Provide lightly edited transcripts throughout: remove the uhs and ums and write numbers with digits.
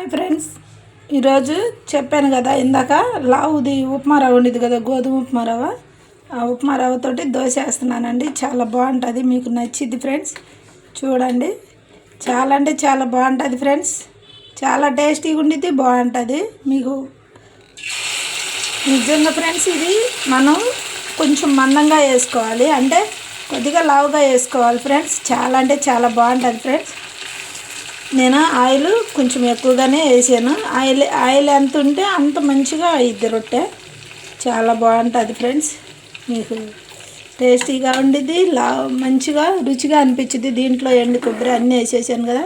Hi friends, ఈరోజు చెప్పాను కదా ఇందాక లావుది ఉప్మా రవ్వ ఉండేది కదా, గోధుమ ఉప్మా రవ్వ. ఆ ఉప్మా రవ్వతోటి దోశ వేస్తున్నానండి. చాలా బాగుంటుంది, మీకు నచ్చిద్ది ఫ్రెండ్స్. చూడండి, చాలా అంటే చాలా బాగుంటుంది ఫ్రెండ్స్. చాలా టేస్టీగా ఉండిద్ది, బాగుంటుంది మీకు నిజంగా ఫ్రెండ్స్. ఇది మనం కొంచెం మందంగా వేసుకోవాలి, అంటే కొద్దిగా లావుగా వేసుకోవాలి ఫ్రెండ్స్. చాలా అంటే చాలా బాగుంటుంది ఫ్రెండ్స్. నేను ఆయిల్ కొంచెం ఎక్కువగానే వేసాను. ఆయిల్ ఎంత ఉంటే అంత మంచిగా అయ్యిద్ది రొట్టె. చాలా బాగుంటుంది ఫ్రెండ్స్. మీకు టేస్టీగా ఉండిద్ది, మంచిగా రుచిగా అనిపించింది. దీంట్లో ఎండు కొబ్బరి అన్నీ వేసేసాను కదా,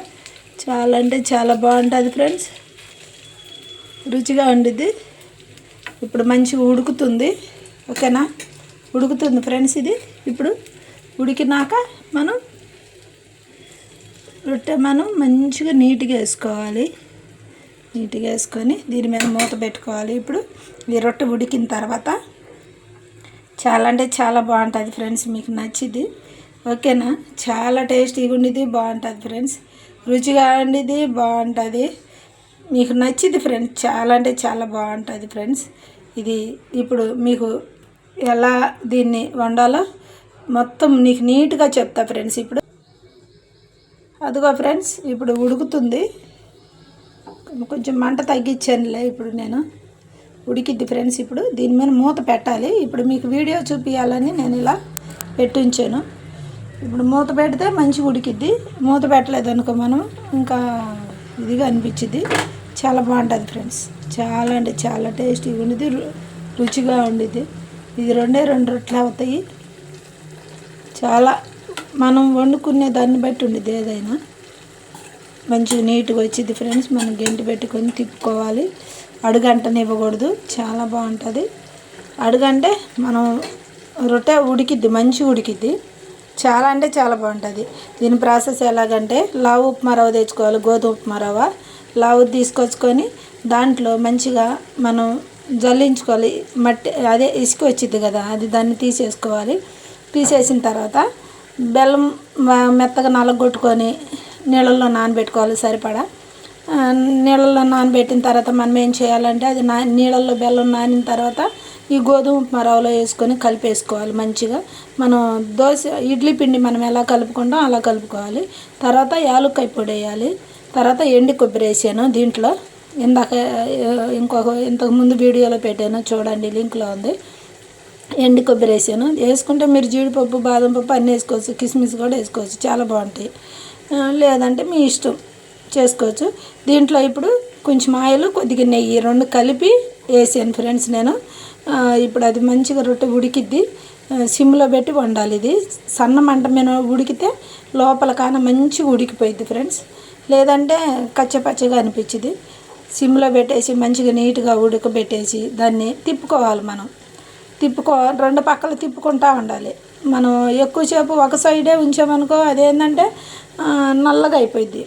చాలా అంటే చాలా బాగుంటుంది ఫ్రెండ్స్. రుచిగా ఉండిద్ది. ఇప్పుడు మంచిగా ఉడుకుతుంది, ఓకేనా? ఉడుకుతుంది ఫ్రెండ్స్. ఇది ఇప్పుడు ఉడికినాక రొట్టె మంచిగా నీట్గా వేసుకోవాలి. నీట్గా వేసుకొని దీని మీద మూత పెట్టుకోవాలి. ఇప్పుడు ఈ రొట్టె ఉడికిన తర్వాత చాలా అంటే చాలా బాగుంటుంది ఫ్రెండ్స్. మీకు నచ్చిద్ది, ఓకేనా? చాలా టేస్టీగా ఉండేది, బాగుంటుంది ఫ్రెండ్స్. రుచిగా ఉండేది, బాగుంటుంది, మీకు నచ్చిద్ది ఫ్రెండ్స్. చాలా అంటే చాలా బాగుంటుంది ఫ్రెండ్స్. ఇది ఇప్పుడు మీకు ఎలా దీన్ని వండాలో మొత్తం నీకు నీట్గా చెప్తా ఫ్రెండ్స్. ఇప్పుడు అదిగో ఫ్రెండ్స్, ఇప్పుడు ఉడుకుతుంది. కొంచెం మంట తగ్గించానులే. ఇప్పుడు నేను ఉడికిద్ది ఫ్రెండ్స్. ఇప్పుడు దీని మీద మూత పెట్టాలి. ఇప్పుడు మీకు వీడియో చూపించాలని నేను ఇలా పెట్టించాను. ఇప్పుడు మూత పెడితే మంచిగా ఉడికిద్ది. మూత పెట్టలేదు అనుకో మనం ఇంకా ఇదిగా అనిపించిద్ది. చాలా బాగుంటుంది ఫ్రెండ్స్. చాలా అంటే చాలా టేస్టీగా ఉండిద్ది, రుచిగా ఉండిద్ది. ఇది రెండు రొట్టెలు అవుతాయి. చాలా మనం వండుకునే దాన్ని బట్టి ఉండిద్ది. ఏదైనా మంచిగా నీట్గా వచ్చింది ఫ్రెండ్స్. మనం గెంటి పెట్టుకొని తిప్పుకోవాలి. అడుగంటని ఇవ్వకూడదు. చాలా బాగుంటుంది. అడుగంటే మనం రొట్టె ఉడికిద్ది, మంచిగా ఉడికిద్ది. చాలా అంటే చాలా బాగుంటుంది. దీని ప్రాసెస్ ఎలాగంటే, లావు ఉప్మా రవ్వ తెచ్చుకోవాలి, గోధుమ ఉప్మా రవ్వ. లావు తీసుకొచ్చుకొని దాంట్లో మంచిగా మనం జల్లించుకోవాలి. మట్టి అదే ఇసుక వచ్చింది కదా, అది దాన్ని తీసేసుకోవాలి. తీసేసిన తర్వాత బెల్లం మెత్తగా నలగొట్టుకొని నీళ్ళల్లో నానబెట్టుకోవాలి సరిపడా. నీళ్ళల్లో నానబెట్టిన తర్వాత మనం ఏం చేయాలంటే, అది నీళ్ళల్లో బెల్లం నానిన తర్వాత ఈ గోధుమ ఉప్మా రవ్వలో వేసుకొని కలిపేసుకోవాలి మంచిగా. మనం ఇడ్లీ పిండి మనం ఎలా కలుపుకుంటాం అలా కలుపుకోవాలి. తర్వాత యాలక్కాయ పొడి వేయాలి. తర్వాత ఎండు కొబ్బరి వేసాను దీంట్లో. ఇంతకుముందు వీడియోలో పెట్టాను చూడండి, లింక్లో ఉంది. ఎండు కొబ్బరి వేసాను. వేసుకుంటే మీరు జీడిపప్పు, బాదం పప్పు అన్నీ వేసుకోవచ్చు, కిస్మిస్ కూడా వేసుకోవచ్చు. చాలా బాగుంటాయి. లేదంటే మీ ఇష్టం, చేసుకోవచ్చు. దీంట్లో ఇప్పుడు కొంచెం ఆయిల్, కొద్దిగా నెయ్యి రెండు కలిపి వేసాను ఫ్రెండ్స్ నేను. ఇప్పుడు అది మంచిగా రొట్టె ఉడికిద్ది. సిమ్లో పెట్టి వండాలి. ఇది సన్న మంట మీద ఉడికితే లోపల కాన మంచిగా ఉడికిపోయిద్ది ఫ్రెండ్స్. లేదంటే కచ్చపచ్చగా అనిపించింది. సిమ్లో పెట్టేసి మంచిగా నీట్గా ఉడకబెట్టేసి దాన్ని తిప్పుకోవాలి. మనం రెండు పక్కలు తిప్పుకుంటూ ఉండాలి. మనం ఎక్కువసేపు ఒక సైడే ఉంచామనుకో అదేంటంటే నల్లగా అయిపోయింది.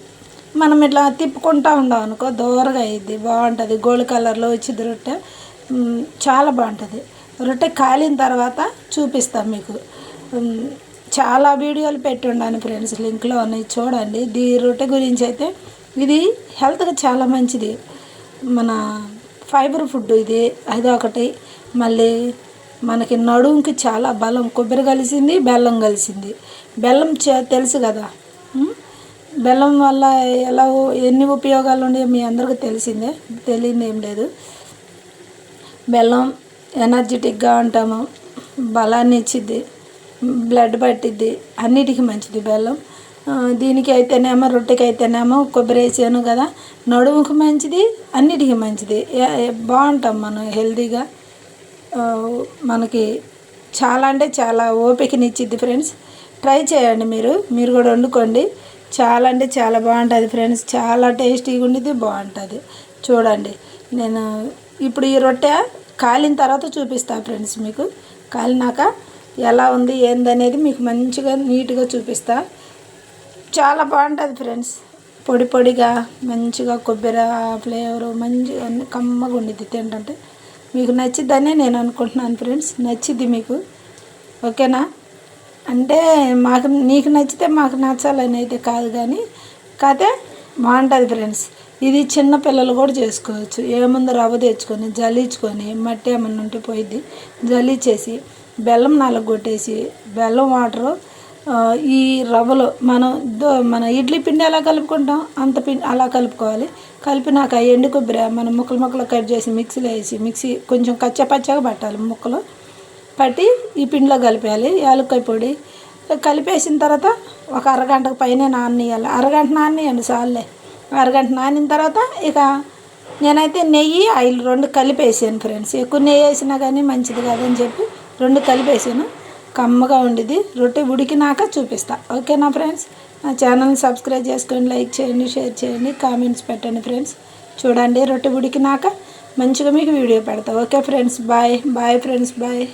మనం ఇట్లా తిప్పుకుంటూ ఉండాం అనుకో దూరగా అయ్యిద్ది, బాగుంటుంది. గోల్డ్ కలర్లో వచ్చింది రొట్టె, చాలా బాగుంటుంది. రొట్టె కాలిన తర్వాత చూపిస్తాం మీకు. చాలా వీడియోలు పెట్టి ఉండాను ఫ్రెండ్స్, లింక్లో ఉన్నాయి చూడండి. రొట్టె గురించి అయితే ఇది హెల్త్కి చాలా మంచిది. మన ఫైబర్ ఫుడ్ ఇది. అదొకటి. మళ్ళీ మనకి నడుముకి చాలా బలం. కొబ్బరి కలిసింది, బెల్లం కలిసింది. బెల్లం తెలుసు కదా, బెల్లం వల్ల ఎన్ని ఉపయోగాలు ఉన్నాయో మీ అందరికీ తెలిసిందే, తెలియదు ఏం లేదు. బెల్లం ఎనర్జెటిక్గా ఉంటాము, బలాన్ని ఇచ్చిద్ది, బ్లడ్ పట్టిద్ది, అన్నిటికీ మంచిది బెల్లం. దీనికి అయితేనేమో రొట్టెకి అయితేనేమో కొబ్బరి వేసాను కదా, నడుముకి మంచిది, అన్నిటికీ మంచిది. బాగుంటాం మనం హెల్తీగా. మనకి చాలా అంటే చాలా ఓపికనిచ్చిద్ది ఫ్రెండ్స్. ట్రై చేయండి, మీరు కూడా వండుకోండి. చాలా అంటే చాలా బాగుంటుంది ఫ్రెండ్స్. చాలా టేస్టీగా ఉండేది, బాగుంటుంది. చూడండి, నేను ఇప్పుడు ఈ రొట్టె కాలిన తర్వాత చూపిస్తాను ఫ్రెండ్స్. మీకు కాలినాక ఎలా ఉంది ఏందనేది మీకు మంచిగా నీట్గా చూపిస్తా. చాలా బాగుంటుంది ఫ్రెండ్స్. పొడి పొడిగా మంచిగా కొబ్బరి ఫ్లేవరు మంచిగా కమ్మగా ఉండిద్ది. తింటుంటే మీకు నచ్చిద్దనే నేను అనుకుంటున్నాను ఫ్రెండ్స్. నచ్చిద్ది మీకు, ఓకేనా? అంటే నీకు నచ్చితే మాకు నచ్చాలని అయితే కాదు, కానీ బాగుంటుంది ఫ్రెండ్స్. ఇది చిన్న పిల్లలు కూడా చేసుకోవచ్చు. ఏముంది రవ్వ తెచ్చుకొని జల్లించుకొని మట్టి ఏమన్నా ఉంటే పోయిద్ది జల్లించేసి బెల్లం నలగొట్టేసి బెల్లం వాటరు ఈ రవ్వలో మన ఇడ్లీ పిండి ఎలా కలుపుకుంటాం అంత పిండి అలా కలుపుకోవాలి. కలిపినాక ఎండు కొబ్బరి మనం ముక్కలు కట్ చేసి మిక్సీలో వేసి మిక్సీ కొంచెం కచ్చపచ్చగా పట్టాలి. ముక్కలు పట్టి ఈ పిండిలో కలిపేయాలి. యాలక్కాయ పొడి కలిపేసిన తర్వాత ఒక అరగంటకు పైన నాననియాలి. అరగంట నాననియండి చాలులే. అరగంట నానిన తర్వాత ఇక నేనైతే నెయ్యి ఆయిల్ 2 కలిపేసాను ఫ్రెండ్స్. ఎక్కువ నెయ్యి వేసినా కానీ మంచిది కాదని చెప్పి 2 కలిపేసాను. కమ్మగా ఉండిద్ది. రొట్టె ఉడికినాక చూపిస్తా. ఓకేనా ఫ్రెండ్స్? నా ఛానల్ని సబ్స్క్రైబ్ చేసుకోండి, లైక్ చేయండి, షేర్ చేయండి, కామెంట్స్ పెట్టండి ఫ్రెండ్స్. చూడండి రొట్టె ఉడికినాక మంచిగా మీకు వీడియో పెడతా. Okay friends, bye bye friends, bye.